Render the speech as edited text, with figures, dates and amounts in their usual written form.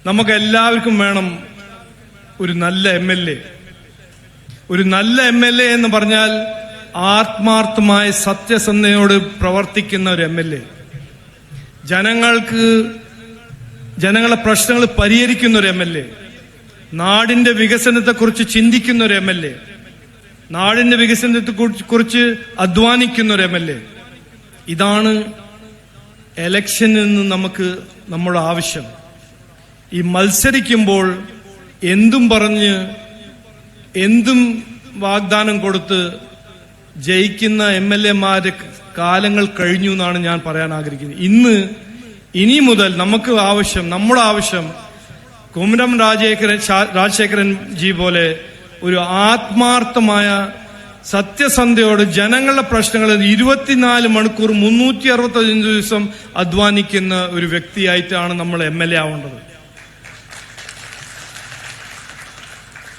നമുക്ക് എല്ലാവർക്കും വേണം ഒരു നല്ല MLA. ഒരു നല്ല MLA എന്ന് പറഞ്ഞാൽ ആത്മാർത്ഥമായ സത്യസന്ധതയോട് പ്രവർത്തിക്കുന്ന ഒരു MLA. ജനങ്ങളുടെ പ്രശ്നങ്ങൾ പരിഹരിക്കുന്ന ഒരു MLA. നാടിന്റെ വികസനത്തെക്കുറിച്ച് ചിന്തിക്കുന്ന ഒരു MLA. നാടിന്റെ വികസനത്തെക്കുറിച്ച് അധ്വാനിക്കുന്ന ഒരു MLA. ഇതാണ് എലക്ഷനിൽ നിന്ന് നമ്മുടെ ആവശ്യം. ഈ മത്സരിക്കുമ്പോൾ എന്തും പറഞ്ഞ് എന്തും വാഗ്ദാനം കൊടുത്ത് ജയിക്കുന്ന MLA-മാരെ കാലങ്ങൾ കഴിഞ്ഞു എന്നാണ് ഞാൻ പറയാൻ ആഗ്രഹിക്കുന്നത്. ഇനി മുതൽ നമ്മുടെ ആവശ്യം കുമ്മനം രാജശേഖരൻ ജി പോലെ ഒരു ആത്മാർത്ഥമായ സത്യസന്ധയോട് ജനങ്ങളുടെ പ്രശ്നങ്ങൾ 24 മണിക്കൂർ 365 ദിവസം അധ്വാനിക്കുന്ന ഒരു വ്യക്തിയായിട്ടാണ് നമ്മൾ MLA ആവേണ്ടത്.